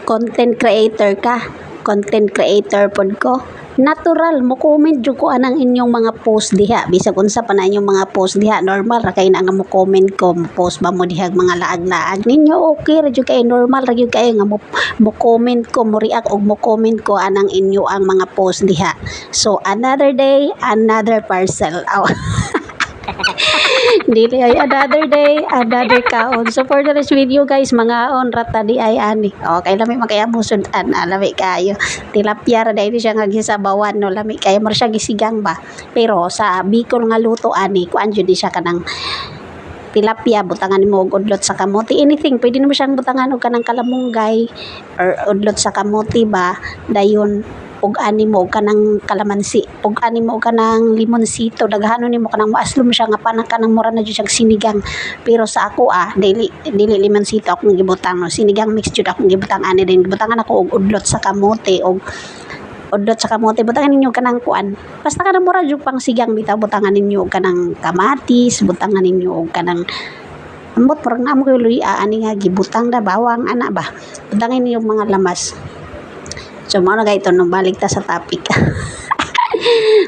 Content creator ka, content creator pod ko, natural mo comment jud ko anang inyong mga post diha bisag unsa pa na inyong mga post diha, normal ra kay na nga mo comment ko, mo post ba mo diha mga laag-laag ninyo, okay ra jud kay, normal ra jud kay nga mo comment ko, mo react og mo comment ko anang inyo ang mga post diha. So another day, another parcel. Dili ay another day, another kaon. So for the next video guys, mga on rata di ay ani. Okay, lami makaya musudan, lami kayo. Tilapia ra dai siya nga gisabawan no, lami kayo mar siya gisigang ba. Pero sa Bicol nga luto ani, kuan jud di siya kanang tilapia, butangan mo og udlot sa kamote, anything pwede mo siyang butangan og kanang kalamunggay or udlot sa kamote ba, dayon og ani mo og kanang kalamansi, og ani mo og kanang limonsito, daghanon nimo kanang maaslom siya nga panang kanang mura na jud siya sinigang. Pero sa ako dili limonsito akong gibutang no, sinigang mix jud akong gibutang, ani din gibutangan ako og udlot sa kamote, og udlot sa kamote butangan ninyo kanang kuan, basta kanang mura jud pang sigang bitaw, butangan ninyo og kanang kamatis, butangan ninyo og kanang ambot parang amo kay luya ani nga gibutang da bawang ana ba, butangan ninyo mga lamas. So mao na gayto no, balik ta sa topic.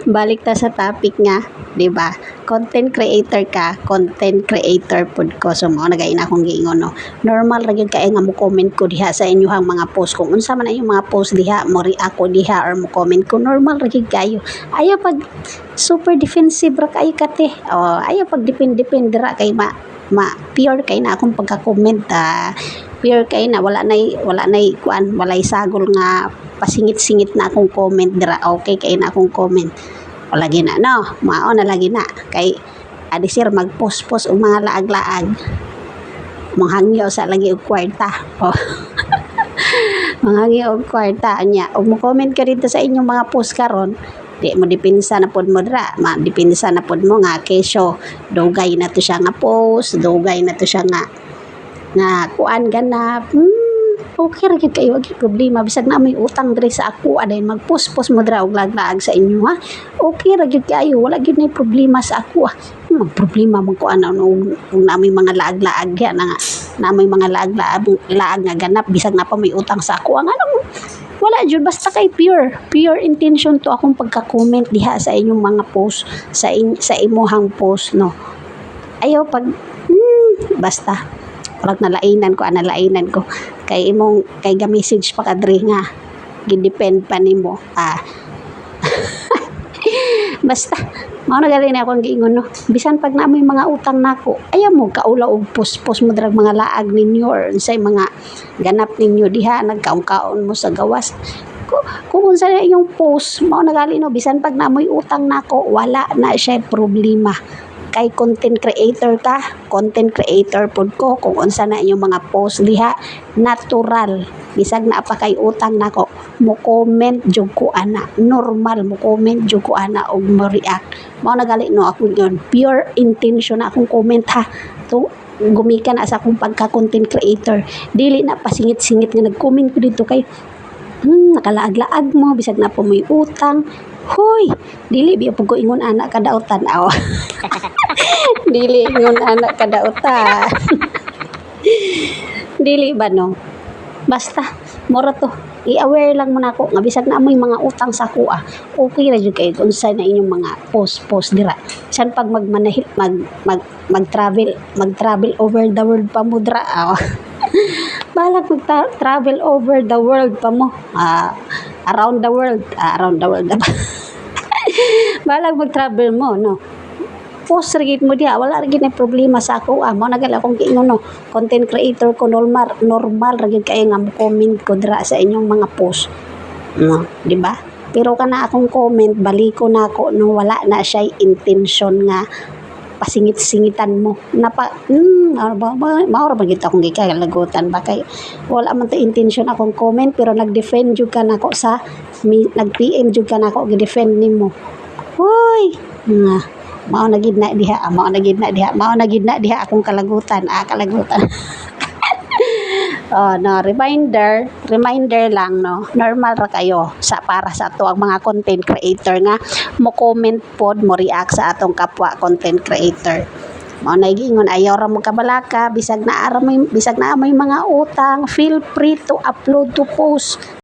Balik ta sa topic nga, di ba? Content creator ka, content creator pod ko. So mao na gay na akong giingon no. Normal ra gyud kay nga mo comment ko diha sa inyohang mga post, kung unsa man ang inyong mga post diha, mo react ko diha or mo comment ko, normal ra gyud kayo. Ayaw pag super defensive ra kayo kate. Ayaw pag depend ra kay ma pure kay na akong pagka-comment, pure kay na wala nay kuan, walay sagol nga pasingit-singit na akong comment dira, okay kay na akong comment. O lagi na no, mao na lagi na kay adi sir mag-post og mga laag-laag, manghangyo sa lagi og kwarta. Manghangyo og kwarta nya, og mo comment ka dito sa inyong mga post karon, di mo dipinsa na pod mo dira, dipinsa na pod mo nga kesyo dugay na to siya nga post, dugay na to siya nga kuan ganap. Okay ra gyud kayo, wag problema bisag na may utang diri sa ako, aday mag-post mo dira og lag-laag sa inyo ha. Okay ra gyud kayo, wala gyud nay problema sa ako. Mag problema man ko ano kung na may mga laag-laag ya na may mga laag nga ganap bisag na pa may utang sa ako. Ang ano, wala jud, basta kay pure intention to akong pagka-comment diha sa inyong mga post, sa imuhang post no. Ayaw pag basta pag nalainan ko kay imong kay ga message pa kadri nga gidepend pa nimo. Basta mao na gali na akong giingon no, bisan pag na may mga utang nako, ayaw mo kaulaw og post mo drag mga laag ninyo or unsay mga ganap ninyo diha, nagkaon-kaon mo sa gawas. Kung unsa na yung post, mao na gali no, bisan pag na may utang nako, wala na siya problema. Kay content creator ka, content creator pod ko, kung unsa na inyong mga post diha, natural, bisag na pa kay utang nako, mo comment jud ko ana, normal mo comment jud ko ana og mo react. Mao na gali no, ako yun pure intention na akong comment ha, to gumikan sa akong pagka content creator, dili na pasingit-singit nga nag-comment ko dito kay nakalaag-laag mo bisag na po may utang. Hoy, dili biya pug ko ingon anak kadautan. Dili ingon anak kadautan. Dili ba no? Basta mora to, i-aware lang mo nako nga bisag na amoy mga utang sa ako okay ra jud kay kung sa na inyong mga post dira. San pag mag-travel over the world pa mo dira. Balag mag-travel over the world pa mo. Around the world balag mag-travel mo no, post rigid mo diha, wala rigid na problema sa ako. Mao na gali akong giingon no, content creator ko, normal rigid kay nga mo comment ko dira sa inyong mga post no, di ba? Pero kana akong comment baliko na ako no, wala na siya intention nga pasingit-singitan mo napa maura ba gid akong gikalagutan ba, kay wala man ta intention akong comment, pero nag-defend jud ka nako sa nag-PM jud ka nako, gi-defend nimo. Hoy mao na gid na diha akong kalagutan. No, reminder lang no, normal ra kayo para sa ato ang mga content creator nga mo comment pod, mo react sa atong kapwa content creator. Mao na giingon ayaw ra mo kabalaka bisag na may mga utang, feel free to upload to post